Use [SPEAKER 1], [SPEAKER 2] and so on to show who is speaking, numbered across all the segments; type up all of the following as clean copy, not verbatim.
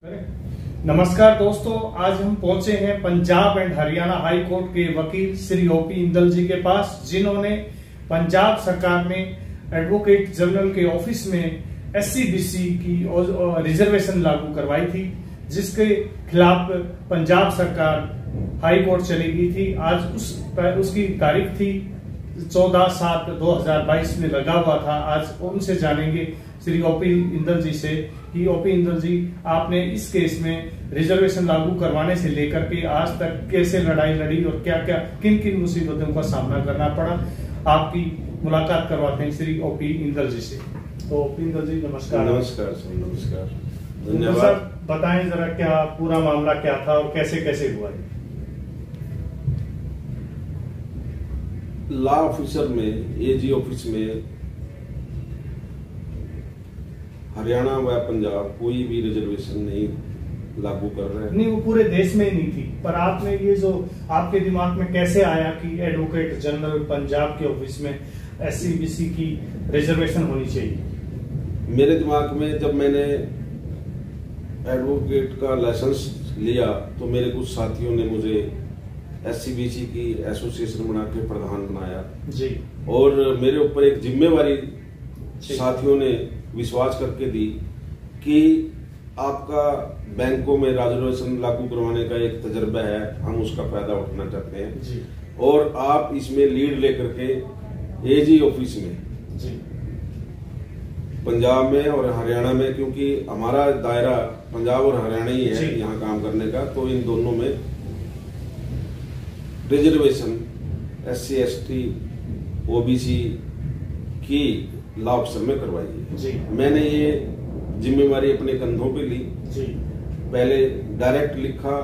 [SPEAKER 1] नमस्कार दोस्तों, आज हम पहुंचे हैं Punjab and Haryana high court के वकील श्री ओपी इंदल जी के पास, जिन्होंने पंजाब सरकार में एडवोकेट जनरल के ऑफिस में SC/BC की रिजर्वेशन लागू करवाई थी, जिसके खिलाफ पंजाब सरकार हाई कोर्ट चली गई थी। आज उसकी तारीख थी 14/7/2022 में लगा हुआ था। आज उनसे जानेंगे श्री ओपी इंदल जी से कि ओपी इंदल जी, आपने इस केस में रिजर्वेशन लागू करवाने से लेकर के आज तक कैसे लड़ाई लड़ी और क्या क्या किन किन मुसीबतों का सामना करना पड़ा। आपकी मुलाकात करवाते हैं श्री ओपी इंदल जी से। तो ओपी इंदल जी, नमस्कार।
[SPEAKER 2] नमस्कार सर, नमस्कार, धन्यवाद।
[SPEAKER 1] बताएं जरा, क्या पूरा मामला क्या था और कैसे कैसे हुआ?
[SPEAKER 2] लॉ ऑफिसर में, AG ऑफिस में हरियाणा व पंजाब कोई भी रिजर्वेशन नहीं लागू कर रहे हैं।
[SPEAKER 1] नहीं, वो पूरे देश में ही नहीं थी, पर आपने ये जो आपके दिमाग में कैसे आया कि एडवोकेट जनरल पंजाब के ऑफिस में SC/BC की रिजर्वेशन होनी चाहिए?
[SPEAKER 2] मेरे दिमाग में जब मैंने एडवोकेट का लाइसेंस लिया तो मेरे कुछ साथियों ने मुझे SC/BC की एसोसिएशन बना के प्रधान बनाया
[SPEAKER 1] जी,
[SPEAKER 2] और मेरे ऊपर एक जिम्मेवारी साथियों ने विश्वास करके दी कि आपका बैंकों में रिजर्वेशन लागू करवाने का एक तजर्बा है, हम उसका फायदा उठाना चाहते हैं
[SPEAKER 1] जी,
[SPEAKER 2] और आप इसमें लीड लेकर के AG ऑफिस में
[SPEAKER 1] जी,
[SPEAKER 2] पंजाब में और हरियाणा में, क्योंकि हमारा दायरा पंजाब और हरियाणा ही है यहाँ काम करने का, तो इन दोनों में रिजर्वेशन SC/ST OBC की लॉ ऑफिसर में करवाई है। मैंने ये जिम्मेवारी अपने कंधों पे ली
[SPEAKER 1] जी।
[SPEAKER 2] पहले डायरेक्ट लिखा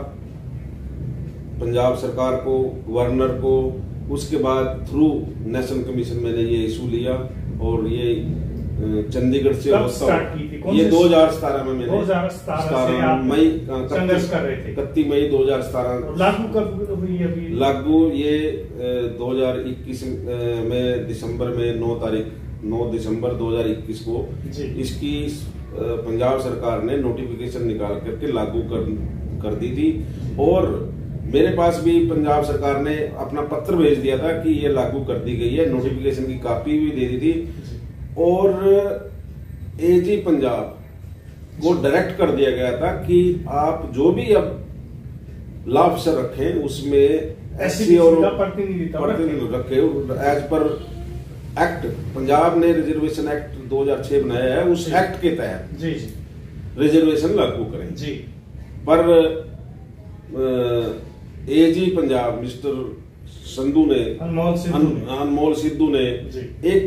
[SPEAKER 2] पंजाब सरकार को, गवर्नर को, उसके बाद थ्रू नेशनल कमीशन मैंने ये इशू लिया और ये चंडीगढ़ से ये 2017 में मैंने
[SPEAKER 1] 2017
[SPEAKER 2] मई
[SPEAKER 1] संघर्ष कर रहे थे।
[SPEAKER 2] 31 मई 2017
[SPEAKER 1] लागू कब हुई? अभी लागू
[SPEAKER 2] ये 2021 में दिसंबर में 9 दिसंबर 2021 को इसकी पंजाब सरकार ने नोटिफिकेशन निकाल करके लागू कर दी थी और मेरे पास भी पंजाब सरकार ने अपना पत्र भेज दिया था कि ये लागू कर दी गई है, नोटिफिकेशन की कॉपी भी दे दी थी और AG पंजाब को डायरेक्ट कर दिया गया था कि आप जो भी अब लॉ ऑफिसर रखें उसमें SC और प्रतिनिधित्व रखे एज पर एक्ट। पंजाब ने रिजर्वेशन एक्ट 2006 बनाया है, उस एक्ट के तहत रिजर्वेशन लागू करें जी। पर AG पंजाब मिस्टर संधू ने, अनमोल सिद्धू ने एक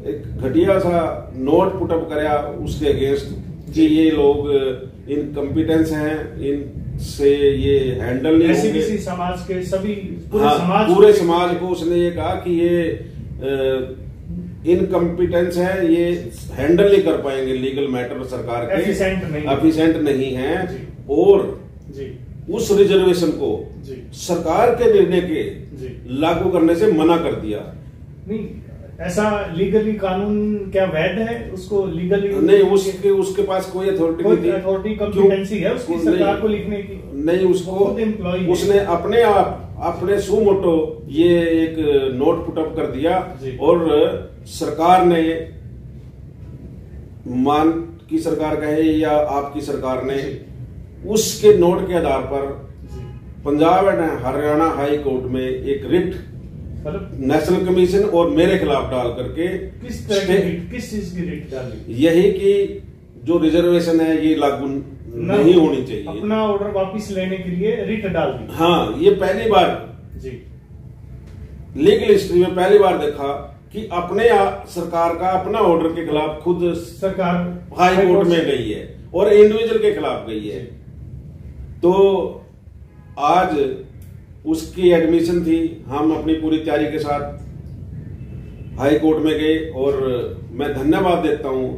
[SPEAKER 2] घटिया सा नोट पुटअप कराया उसके अगेंस्ट कि ये लोग इनकम्पिटेंस हैं, इनसे ये हैंडल नहीं होंगे।
[SPEAKER 1] SC/BC समाज के सभी
[SPEAKER 2] पूरे समाज को उसने ये कहा कि ये इनकम्पिटेंस है, ये हैंडल नहीं कर पाएंगे लीगल मैटर सरकार के, एफिशिएंट नहीं है और उस रिजर्वेशन को सरकार के निर्णय के लागू करने से मना कर दिया।
[SPEAKER 1] नहीं, ऐसा लीगली कानून क्या वैध है? उसको लीगली
[SPEAKER 2] नहीं, उसके पास कोई अथॉरिटी नहीं थी,
[SPEAKER 1] अथॉरिटी कॉम्पिटेंसी है उसकी सरकार को लिखने की
[SPEAKER 2] नहीं। उसने अपने आप अपने सुमोटो ये एक नोट पुटअप कर दिया और सरकार ने, मान की सरकार कहे या आपकी सरकार ने, उसके नोट के आधार पर Punjab and Haryana high court में एक रिट नेशनल कमीशन और मेरे खिलाफ डाल करके
[SPEAKER 1] किस चीज की रिट डाली?
[SPEAKER 2] यही कि जो रिजर्वेशन है ये लागू नहीं होनी चाहिए,
[SPEAKER 1] अपना ऑर्डर वापस लेने के लिए रिट डाल दी।
[SPEAKER 2] हाँ, ये पहली बार जी लीगल हिस्ट्री में पहली बार देखा कि अपने सरकार का अपना ऑर्डर के खिलाफ खुद
[SPEAKER 1] सरकार
[SPEAKER 2] हाई कोर्ट में गई है और इंडिविजुअल के खिलाफ गई है। तो आज उसकी एडमिशन थी, हम अपनी पूरी तैयारी के साथ हाई कोर्ट में गए और मैं धन्यवाद देता हूं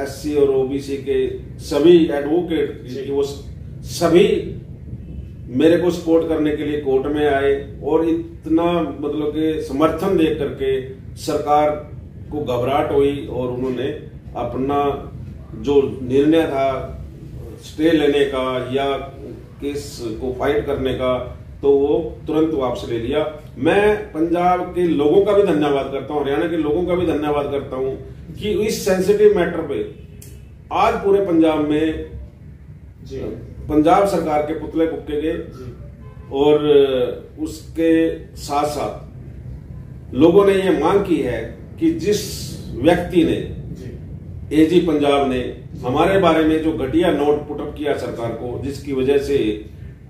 [SPEAKER 2] SC और OBC के सभी एडवोकेट, वो सभी मेरे को सपोर्ट करने के लिए कोर्ट में आए और इतना मतलब कि समर्थन देख करके सरकार को घबराहट हुई और उन्होंने अपना जो निर्णय था स्टे लेने का या केस को फाइट करने का, तो वो तुरंत वापस ले लिया। मैं पंजाब के लोगों का भी धन्यवाद करता हूं, हरियाणा के लोगों का भी धन्यवाद करता हूं कि इस सेंसिटिव मैटर पे आज पूरे पंजाब में पंजाब सरकार के पुतले फूके गए और उसके साथ साथ लोगों ने ये मांग की है कि जिस व्यक्ति ने एजी पंजाब ने हमारे बारे में जो घटिया नोट पुटअप किया सरकार को, जिसकी वजह से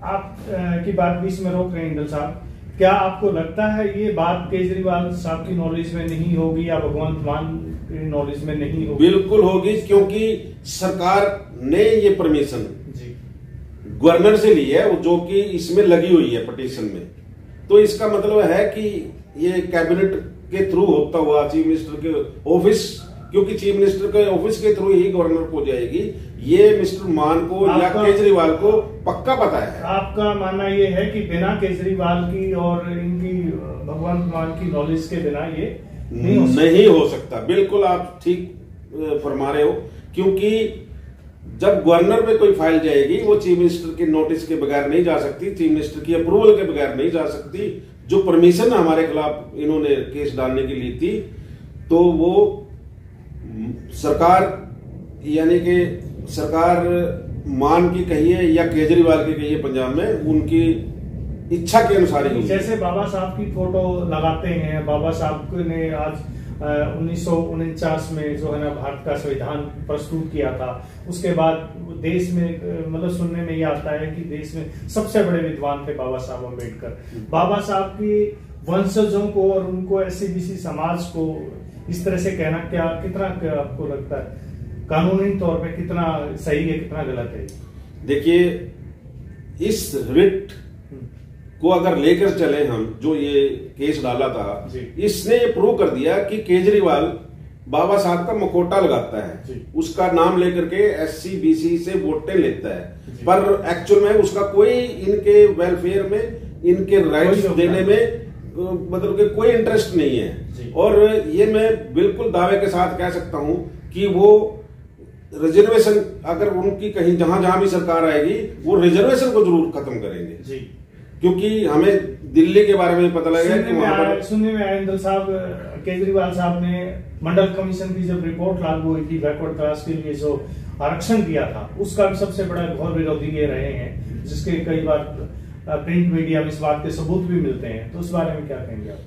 [SPEAKER 1] आप की बात बीच में रोक रहे हैं इंदल साहब, क्या आपको लगता है ये बात केजरीवाल साहब की नॉलेज में नहीं होगी या भगवंत मान की नॉलेज में नहीं होगी?
[SPEAKER 2] बिल्कुल होगी, क्योंकि सरकार ने ये परमिशन गवर्नर से ली है, जो कि इसमें लगी हुई है पिटीशन में। तो इसका मतलब है कि ये कैबिनेट के थ्रू होता हुआ चीफ मिनिस्टर के ऑफिस, क्योंकि चीफ मिनिस्टर के ऑफिस के थ्रू ही गवर्नर को जाएगी, ये मिस्टर मान को या केजरीवाल को पक्का पता है।
[SPEAKER 1] आपका मानना ये है कि बिना केजरीवाल की और इनकी भगवंत मान की नॉलेज के बिना ये
[SPEAKER 2] नहीं हो सकता। बिल्कुल आप ठीक फरमा रहे हो, क्योंकि जब गवर्नर पे कोई फाइल जाएगी वो चीफ मिनिस्टर के नोटिस के बगैर नहीं जा सकती, चीफ मिनिस्टर की अप्रूवल के बगैर नहीं जा सकती। जो परमिशन हमारे खिलाफ इन्होंने केस डालने की ली थी, तो वो सरकार यानी कि सरकार मान की कहिए या केजरीवाल की कहिए, पंजाब में उनकी इच्छा के अनुसार ही।
[SPEAKER 1] जैसे बाबा साहब की फोटो लगाते हैं, बाबा साहब ने आज 1949 में जो है ना भारत का संविधान प्रस्तुत किया था, उसके बाद देश में मतलब सुनने में ये आता है कि देश में सबसे बड़े विद्वान थे बाबा साहब अम्बेडकर। बाबा साहब की वंशजों को और उनको एससीबीसी समाज को इस तरह से कहना कितना आपको लगता है कानूनी तौर पे कितना सही है, कितना गलत है?
[SPEAKER 2] देखिए, इस रिट को अगर लेकर चले हम, जो ये केस डाला था, इसने ये प्रूव कर दिया कि केजरीवाल बाबा साहब का मुखौटा लगाता है, उसका नाम लेकर के एससीबीसी से वोटें लेता है, पर एक्चुअल में उसका कोई इनके वेलफेयर में, इनके राइट्स देने में मतलब कि कोई इंटरेस्ट नहीं है। और ये मैं बिल्कुल दावे के साथ कह सकता हूं कि वो रिजर्वेशन, अगर उनकी कहीं जहां भी सरकार आएगी, वो रिजर्वेशन को जरूर खत्म करेंगे। क्योंकि हमें दिल्ली के बारे में पता लगा कि वहां पर
[SPEAKER 1] सुनने में आया इंदल साहब, केजरीवाल साहब ने मंडल कमीशन की जब रिपोर्ट लागू हुई थी बैकवर्ड क्लास के लिए जो आरक्षण दिया था, उसका भी सबसे बड़ा घोर विरोधी ये रहे हैं, जिसके कई बार प्रिंट मीडिया में इस बात के सबूत भी मिलते हैं। तो उस बारे में क्या कहेंगे आप?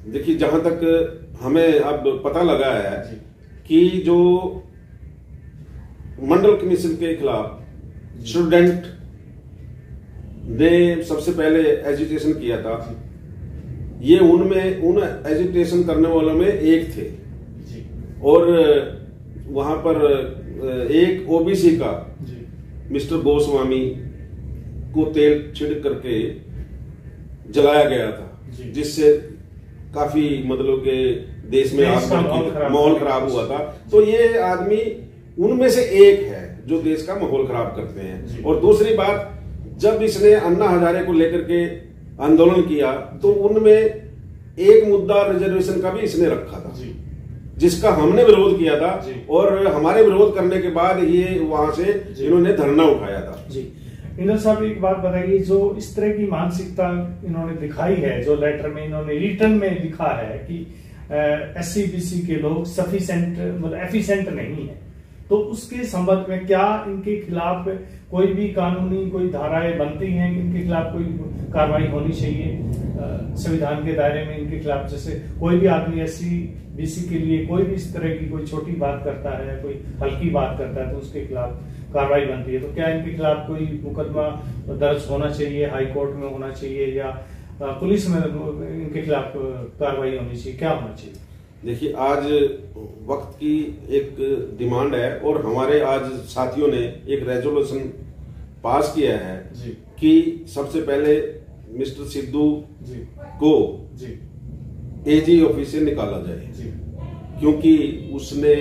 [SPEAKER 2] देखिए, जहां तक हमें अब पता लगा है कि जो मंडल कमीशन के खिलाफ स्टूडेंट ने सबसे पहले एजिटेशन किया था, ये उन एजिटेशन करने वालों में एक थे। और वहां पर एक ओबीसी का मिस्टर गोस्वामी को तेल छिड़क करके जलाया गया था, जिससे काफी मतलब के देश में माहौल खराब हुआ था। तो ये आदमी उनमें से एक है जो देश का माहौल खराब करते हैं। और दूसरी बात, जब इसने अन्ना हजारे को लेकर के आंदोलन किया, तो उनमें एक मुद्दा रिजर्वेशन का भी इसने रखा था, जिसका हमने विरोध किया था। और हमारे विरोध करने के बाद ये वहां से इन्होंने धरना उठाया था।
[SPEAKER 1] इंदल साहब, एक बात बताइए, जो इस तरह की मानसिकता इन्होंने दिखाई है, जो लेटर में इन्होंने रिटर्न में लिखा है कि एससीबीसी के लोग सफिशिएंट मतलब एफिशिएंट नहीं है, तो उसके संबंध में क्या इनके खिलाफ कोई भी कानूनी कोई धाराएं बनती हैं कि इनके खिलाफ कोई कार्रवाई होनी चाहिए संविधान के दायरे में इनके खिलाफ? जैसे कोई भी आदमी एससीबीसी के लिए कोई भी इस तरह की कोई छोटी बात करता है, कोई हल्की बात करता है, तो उसके खिलाफ कार्रवाई बनती है। तो क्या इनके खिलाफ कोई मुकदमा दर्ज होना चाहिए, हाई कोर्ट में होना चाहिए, या पुलिस में इनके खिलाफ कार्रवाई होनी चाहिए? क्या होना चाहिए?
[SPEAKER 2] देखिए, आज वक्त की एक डिमांड है और हमारे आज साथियों ने एक रेजोल्यूशन पास किया है कि सबसे पहले मिस्टर सिद्धू को एजी ऑफिस से निकाला जाए, क्योंकि उसने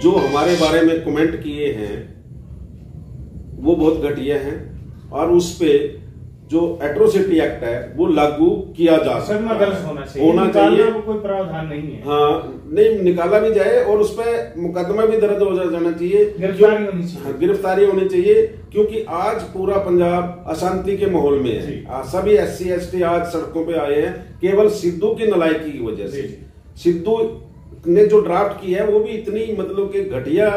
[SPEAKER 2] जो हमारे बारे में कमेंट किए हैं वो बहुत घटिया हैं और उस पे जो एट्रोसिटी एक्ट है वो लागू किया जा सकता है, होना चाहिए,
[SPEAKER 1] कोई प्रावधान नहीं है।
[SPEAKER 2] हाँ, नहीं निकाला भी जाए और उस पर मुकदमा भी दर्ज हो जाना चाहिए, गिरफ्तारी होनी चाहिए, क्योंकि आज पूरा पंजाब अशांति के माहौल में है। सभी SC ST आज सड़कों पे आए हैं केवल सिद्धू की नालायकी की वजह से। सिद्धू ने जो ड्राफ्ट की है वो भी इतनी मतलब कि घटिया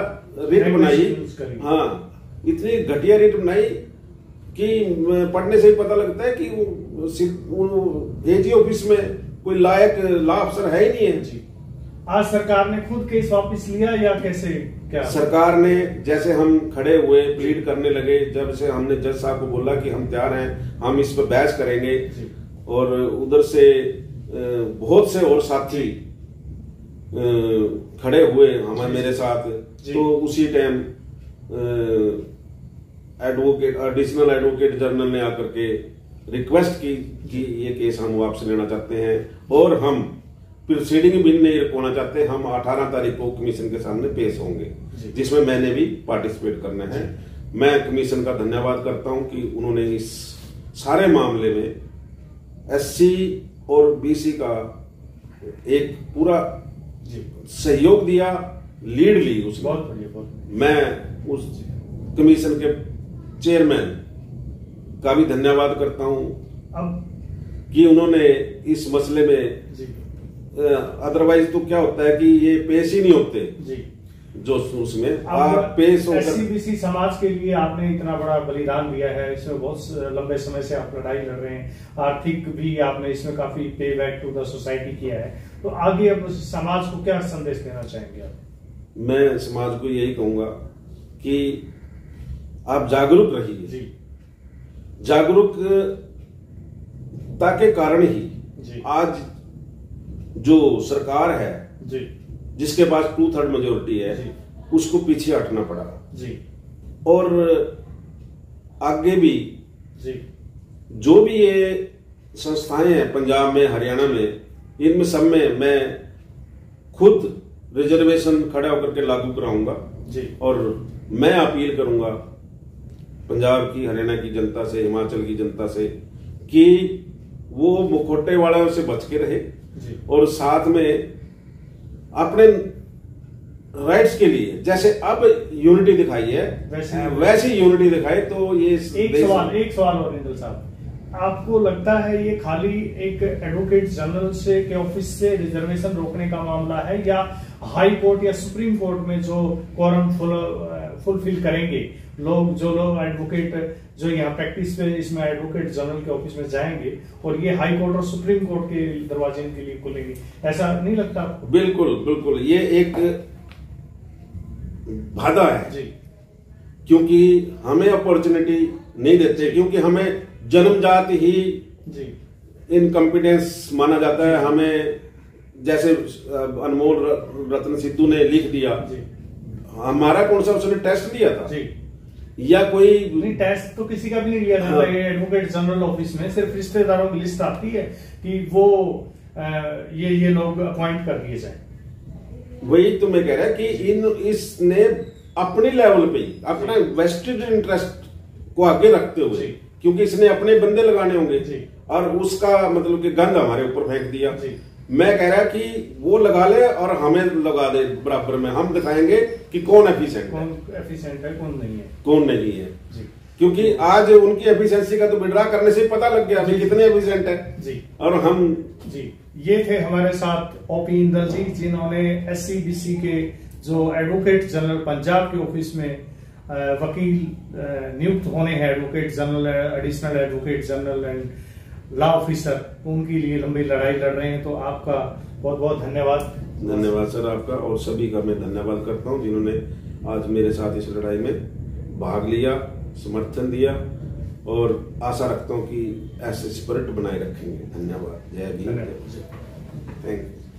[SPEAKER 2] रिट बनाई, हाँ इतनी घटिया रिट बनाई कि पढ़ने से ही पता लगता है कि AG ऑफिस में कोई लायक लॉ अफसर है ही नहीं है।
[SPEAKER 1] जी। आज सरकार ने खुद केस वापस लिया या कैसे क्या?
[SPEAKER 2] सरकार ने जैसे हम खड़े हुए प्लीड करने लगे, जब से हमने जज साहब को बोला कि हम तैयार हैं, हम इस पर बहस करेंगे, और उधर से बहुत से और साथी खड़े हुए हमारे मेरे साथ, तो उसी टाइम एडिशनल एडवोकेट जनरल ने आकर के रिक्वेस्ट की कि ये केस हम वापस लेना चाहते हैं और हम प्रोसीडिंग भी नहीं रखवाना चाहते, हम 18 तारीख को कमीशन के सामने पेश होंगे, जिसमें मैंने भी पार्टिसिपेट करना है। मैं कमीशन का धन्यवाद करता हूं कि उन्होंने इस सारे मामले में SC और BC का एक पूरा सहयोग दिया, लीड ली उसमें।
[SPEAKER 1] बहुत बढ़िया।
[SPEAKER 2] मैं उस कमीशन के चेयरमैन का भी धन्यवाद करता हूं कि उन्होंने इस मसले में, अदरवाइज तो क्या होता है कि ये पेश ही नहीं होते जो उसमें आप पेश हो।
[SPEAKER 1] SC BC समाज के लिए आपने इतना बड़ा बलिदान दिया है, इसमें बहुत लंबे समय से आप लड़ाई लड़ रहे हैं, आर्थिक भी आपने इसमें काफी पे बैक टू द सोसाइटी किया है, तो आगे अब समाज को क्या संदेश देना चाहेंगे आप?
[SPEAKER 2] मैं समाज को यही कहूंगा कि आप जागरूक रहिए। जागरूकता के कारण ही आज जो सरकार है जिसके पास 2/3 मेजोरिटी है उसको पीछे हटना पड़ा और आगे भी जो भी ये संस्थाएं हैं पंजाब में, हरियाणा में, इनमें सब में मैं खुद रिजर्वेशन खड़ा होकर के लागू कराऊंगा और मैं अपील करूंगा पंजाब की, हरियाणा की जनता से, हिमाचल की जनता से कि वो मुखौटे वालों से बच के रहे और साथ में अपने राइट्स के लिए जैसे अब यूनिटी दिखाई है वैसी यूनिटी दिखाए। तो ये
[SPEAKER 1] एक सवाल और इंदल साहब, आपको लगता है ये खाली एक एडवोकेट जनरल से के ऑफिस से रिजर्वेशन रोकने का मामला है, या हाई कोर्ट या सुप्रीम कोर्ट में जो क्वारम फुलफिल करेंगे जो लोग एडवोकेट जो यहाँ प्रैक्टिस पे इसमें एडवोकेट जनरल के ऑफिस में जाएंगे और ये हाई कोर्ट और सुप्रीम कोर्ट के दरवाजे के लिए खुलेंगे, ऐसा नहीं लगता आपको?
[SPEAKER 2] बिल्कुल ये एक बाधा है क्योंकि हमें अपॉर्चुनिटी नहीं देते, क्योंकि हमें जन्मजात ही इनकम्पिटेंस माना जाता है। हमें जैसे अनमोल रत्न सिद्धू ने लिख दिया, हमारा कौन सा उसने टेस्ट दिया था या कोई
[SPEAKER 1] नहीं? टेस्ट तो किसी का भी नहीं लिया जाता है एडवोकेट जनरल ऑफिस में, सिर्फ रिश्तेदारों की लिस्ट आती है कि वो ये लोग अपॉइंट कर दिए जाए।
[SPEAKER 2] वही तो मैं कह रहा कि इसने अपने लेवल पे अपना वेस्टेड इंटरेस्ट को आगे रखते हुए, क्योंकि इसने अपने बंदे लगाने होंगे और उसका मतलब कि गंद हमारे ऊपर फेंक दिया। मैं कह रहा कि वो लगा ले और हमें लगा दे बराबर में, हम दिखाएंगे कि कौन एफिशिएंट
[SPEAKER 1] है
[SPEAKER 2] कौन नहीं है क्योंकि आज उनकी एफिशिएंसी का तो विड्रा करने से पता लग गया कितने एफिशिएंट है। और हम
[SPEAKER 1] ये थे हमारे साथ OP इंदल जी, जिन्होंने SC BC के जो एडवोकेट जनरल पंजाब के ऑफिस में वकील नियुक्त होने हैं, advocate general, additional advocate general and law officer, उनके लिए लंबी लड़ाई लड़ रहे हैं। तो आपका बहुत बहुत धन्यवाद
[SPEAKER 2] सर आपका, और सभी का मैं धन्यवाद करता हूं जिन्होंने आज मेरे साथ इस लड़ाई में भाग लिया, समर्थन दिया, और आशा रखता हूं कि ऐसे स्पिरिट बनाए रखेंगे। धन्यवाद। जय भीम। Thank you.